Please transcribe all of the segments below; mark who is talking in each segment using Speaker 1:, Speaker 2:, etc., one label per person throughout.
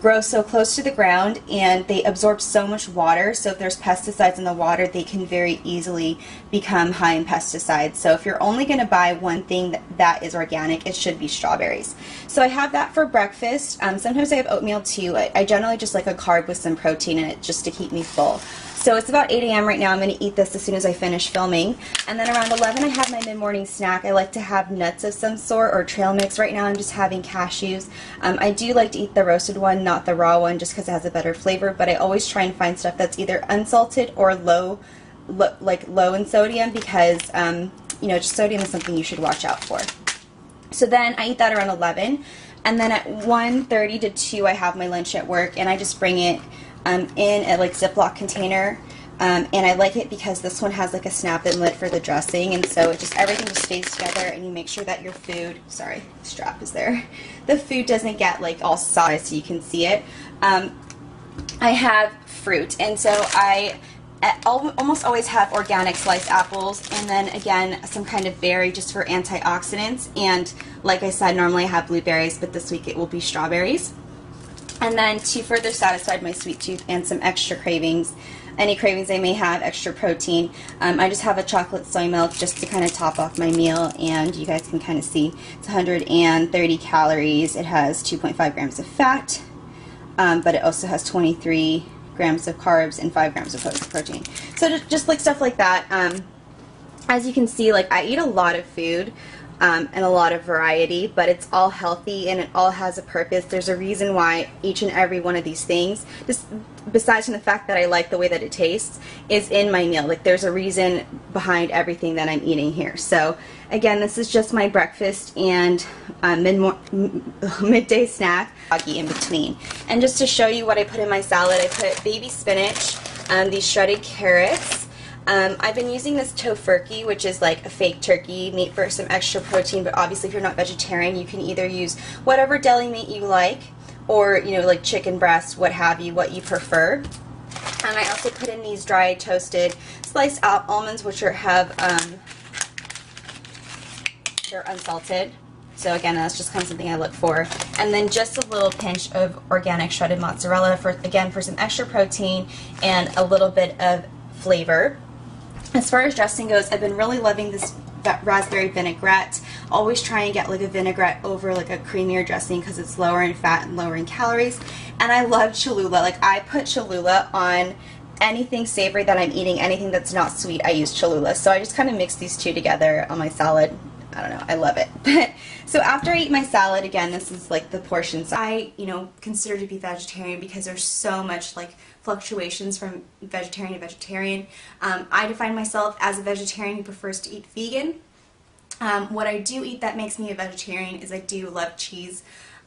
Speaker 1: grow so close to the ground and they absorb so much water, so if there's pesticides in the water, they can very easily become high in pesticides. So if you're only going to buy one thing that is organic, it should be strawberries. So I have that for breakfast. Sometimes I have oatmeal too. I generally just like a carb with some protein in it just to keep me full. So it's about 8 a.m. right now. I'm going to eat this as soon as I finish filming. And then around 11 I have my mid-morning snack. I like to have nuts of some sort or trail mix. Right now I'm just having cashews. I do like to eat the roasted one, not the raw one, just because it has a better flavor, but I always try and find stuff that's either unsalted or low in sodium, because you know, just sodium is something you should watch out for. So then I eat that around 11, and then at 1:30 to 2 I have my lunch at work, and I just bring it in a like Ziploc container, and I like it because this one has like a snap-in lid for the dressing, and so it just, everything just stays together, and you make sure that your food, sorry, the strap is there, the food doesn't get like all soggy so you can see it. I have fruit, and so I almost always have organic sliced apples, and then again some kind of berry just for antioxidants, and like I said, normally I have blueberries, but this week it will be strawberries. And then to further satisfy my sweet tooth and some extra cravings, any cravings I may have, extra protein, I just have a chocolate soy milk just to kind of top off my meal, and you guys can kind of see it's 130 calories. It has 2.5 grams of fat, but it also has 23 grams of carbs and 5 grams of protein. So just like stuff like that. As you can see, like I eat a lot of food. And a lot of variety, but it's all healthy and it all has a purpose. There's a reason why each and every one of these things, just besides from the fact that I like the way that it tastes, is in my meal. Like there's a reason behind everything that I'm eating here. So again, this is just my breakfast and midday snack in between. And just to show you what I put in my salad, I put baby spinach, these shredded carrots. I've been using this tofurkey, which is like a fake turkey meat for some extra protein, but obviously if you're not vegetarian, you can either use whatever deli meat you like, or, you know, like chicken breast, what have you, what you prefer. And I also put in these dry toasted sliced almonds, which they're unsalted. So again, that's just kind of something I look for. And then just a little pinch of organic shredded mozzarella for some extra protein and a little bit of flavor. As far as dressing goes, I've been really loving this raspberry vinaigrette. Always try and get like a vinaigrette over like a creamier dressing because it's lower in fat and lower in calories. And I love Cholula. Like I put Cholula on anything savory that I'm eating, anything that's not sweet, I use Cholula. So I just kind of mix these two together on my salad. I don't know, I love it. So after I eat my salad, again, this is like the portion size. I, you know, consider to be vegetarian because there's so much like fluctuations from vegetarian to vegetarian. I define myself as a vegetarian who prefers to eat vegan. What I do eat that makes me a vegetarian is I do love cheese.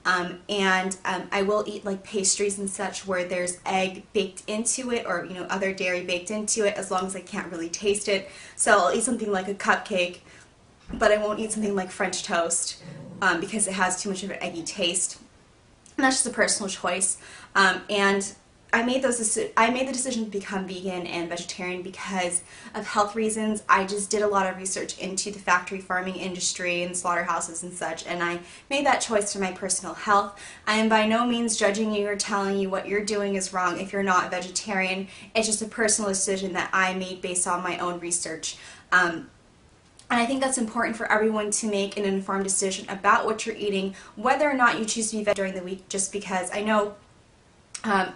Speaker 1: I will eat like pastries and such where there's egg baked into it, or, you know, other dairy baked into it, as long as I can't really taste it. So I'll eat something like a cupcake, but I won't eat something like French toast because it has too much of an eggy taste. And that's just a personal choice. And I made the decision to become vegan and vegetarian because of health reasons. I just did a lot of research into the factory farming industry and slaughterhouses and such, and I made that choice for my personal health. I am by no means judging you or telling you what you're doing is wrong if you're not a vegetarian. It's just a personal decision that I made based on my own research. And I think that's important for everyone to make an informed decision about what you're eating, whether or not you choose to be vegetarian during the week, just because I know,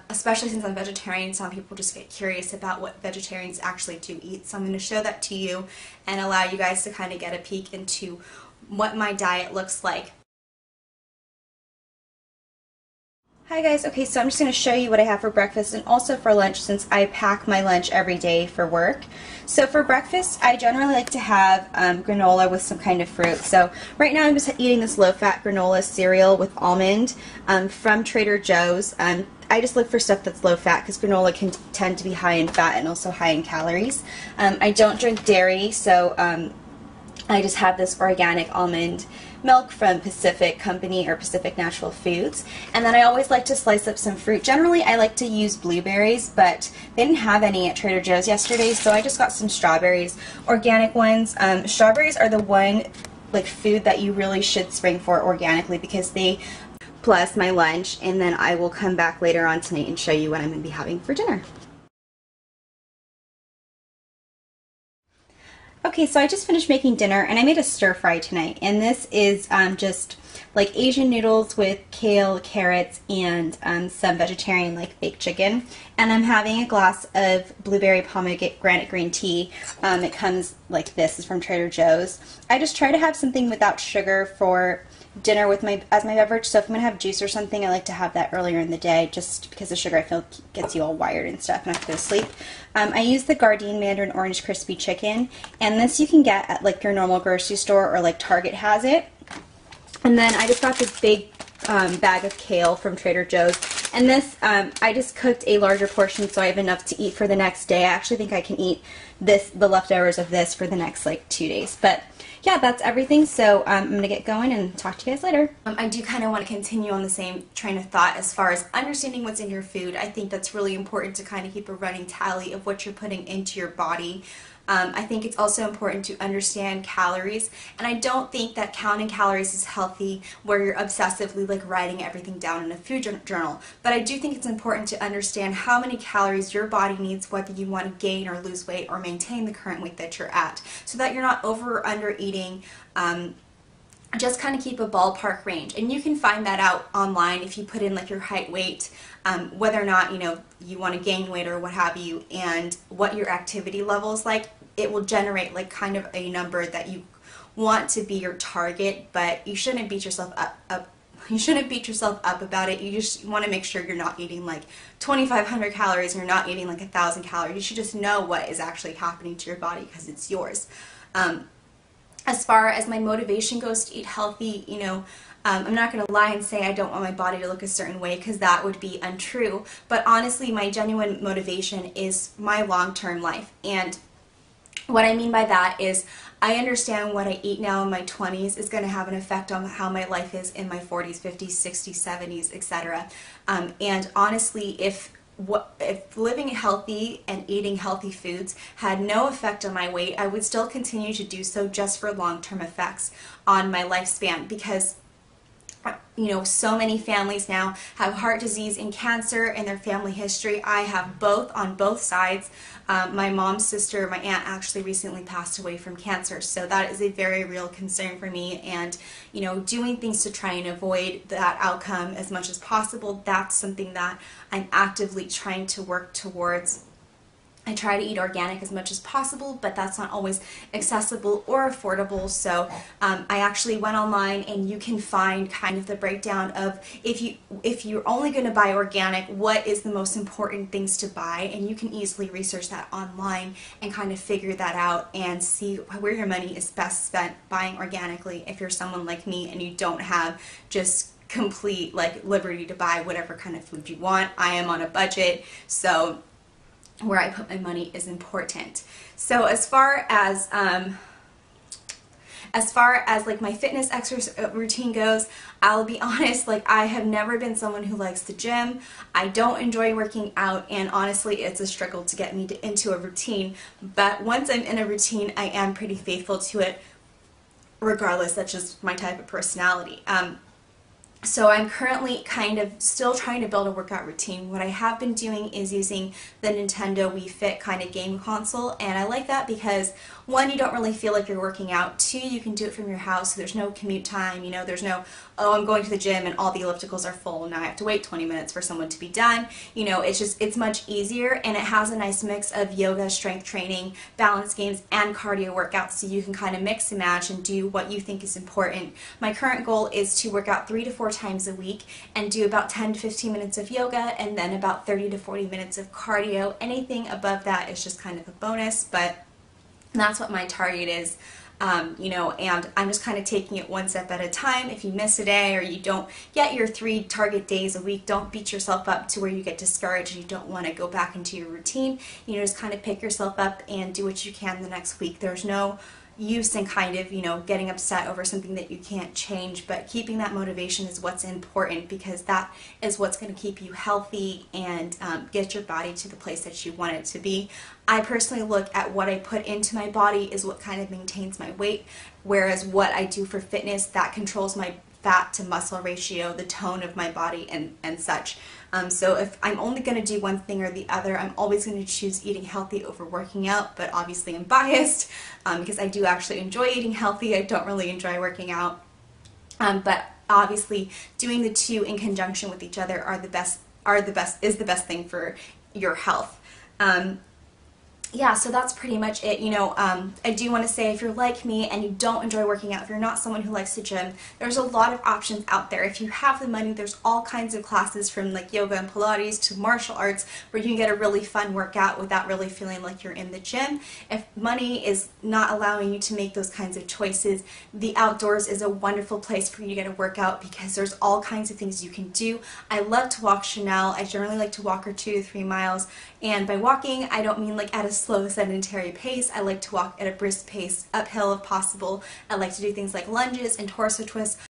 Speaker 1: especially since I'm vegetarian, some people just get curious about what vegetarians actually do eat. So I'm going to show that to you and allow you guys to kind of get a peek into what my diet looks like. Hi guys, okay, so I'm just going to show you what I have for breakfast and also for lunch, since I pack my lunch every day for work. So for breakfast, I generally like to have granola with some kind of fruit. So right now I'm just eating this low-fat granola cereal with almond from Trader Joe's. I just look for stuff that's low-fat because granola can tend to be high in fat and also high in calories. I don't drink dairy, so I just have this organic almond milk from Pacific Company or Pacific Natural Foods. And then I always like to slice up some fruit. Generally I like to use blueberries, but they didn't have any at Trader Joe's yesterday, so I just got some strawberries, organic ones. Strawberries are the one like food that you really should spring for organically because they plus my lunch, and then I will come back later on tonight and show you what I'm going to be having for dinner. Okay, so I just finished making dinner, and I made a stir fry tonight, and this is just like Asian noodles with kale, carrots, and some vegetarian like baked chicken. And I'm having a glass of blueberry pomegranate green tea. It comes like this, is from Trader Joe's. I just try to have something without sugar for dinner with as my beverage. So if I'm gonna have juice or something, I like to have that earlier in the day, just because the sugar I feel gets you all wired and stuff and I have to go to sleep. I use the Gardein Mandarin Orange Crispy Chicken, and this you can get at like your normal grocery store, or like Target has it. And then I just got this big bag of kale from Trader Joe's, and this I just cooked a larger portion so I have enough to eat for the next day. I actually think I can eat the leftovers of this for the next like 2 days. But yeah, that's everything, so I'm going to get going and talk to you guys later. I do kind of want to continue on the same train of thought as far as understanding what's in your food. I think that's really important to kind of keep a running tally of what you're putting into your body. I think it's also important to understand calories, and I don't think that counting calories is healthy where you're obsessively like writing everything down in a food journal, but I do think it's important to understand how many calories your body needs, whether you want to gain or lose weight or maintain the current weight that you're at, so that you're not over or under eating. Just kind of keep a ballpark range, and you can find that out online if you put in like your height, weight, whether or not you want to gain weight or what have you, and what your activity level is like. It will generate like kind of a number that you want to be your target, but you shouldn't beat yourself up. You shouldn't beat yourself up about it. You just want to make sure you're not eating like 2,500 calories, and you're not eating like 1,000 calories. You should just know what is actually happening to your body because it's yours. As far as my motivation goes to eat healthy, I'm not going to lie and say I don't want my body to look a certain way, because that would be untrue. But honestly, my genuine motivation is my long-term life. And what I mean by that is I understand what I eat now in my 20s is going to have an effect on how my life is in my 40s, 50s, 60s, 70s, etc. And honestly, if living healthy and eating healthy foods had no effect on my weight, I would still continue to do so just for long-term effects on my lifespan, because so many families now have heart disease and cancer in their family history. I have both on both sides. My mom's sister, my aunt, actually recently passed away from cancer, so that is a very real concern for me. And doing things to try and avoid that outcome as much as possible, that's something that I'm actively trying to work towards. I try to eat organic as much as possible, but that's not always accessible or affordable. So I actually went online, and you can find kind of the breakdown of if you're only going to buy organic, what is the most important things to buy, and you can easily research that online and kind of figure that out and see where your money is best spent buying organically if you're someone like me and you don't have just complete like liberty to buy whatever kind of food you want. I am on a budget, so where I put my money is important. So as far as like my fitness exercise routine goes, I'll be honest, like I have never been someone who likes the gym. I don't enjoy working out, and honestly it's a struggle to get me into a routine, but once I'm in a routine I am pretty faithful to it regardless. That's just my type of personality. So I'm currently kind of still trying to build a workout routine. What I have been doing is using the Nintendo Wii Fit kind of game console, and I like that because one, you don't really feel like you're working out. Two, you can do it from your house, so there's no commute time, there's no, oh, I'm going to the gym and all the ellipticals are full, now I have to wait 20 minutes for someone to be done. It's much easier, and it has a nice mix of yoga, strength training, balance games, and cardio workouts, so you can kind of mix and match and do what you think is important. My current goal is to work out 3 to 4 times a week and do about 10 to 15 minutes of yoga and then about 30 to 40 minutes of cardio. Anything above that is just kind of a bonus, but that's what my target is. And I'm just kind of taking it one step at a time. If you miss a day or you don't get your 3 target days a week, don't beat yourself up to where you get discouraged and you don't want to go back into your routine. Just kind of pick yourself up and do what you can the next week. There's no use in kind of, getting upset over something that you can't change, but keeping that motivation is what's important, because that is what's going to keep you healthy and get your body to the place that you want it to be. I personally look at what I put into my body is what kind of maintains my weight, whereas what I do for fitness, that controls my fat to muscle ratio, the tone of my body, and such. So if I'm only going to do one thing or the other, I'm always going to choose eating healthy over working out, but obviously I'm biased because I do actually enjoy eating healthy. I don't really enjoy working out. But obviously doing the two in conjunction with each other is the best thing for your health. Yeah, so that's pretty much it. I do want to say, if you're like me and you don't enjoy working out, if you're not someone who likes to gym, there's a lot of options out there. If you have the money, there's all kinds of classes from like yoga and Pilates to martial arts where you can get a really fun workout without really feeling like you're in the gym. If money is not allowing you to make those kinds of choices, the outdoors is a wonderful place for you to get a workout because there's all kinds of things you can do. I love to walk Chanel. I generally like to walk her 2 to 3 miles, and by walking, I don't mean like at a slow sedentary pace. I like to walk at a brisk pace, uphill if possible. I like to do things like lunges and torso twists.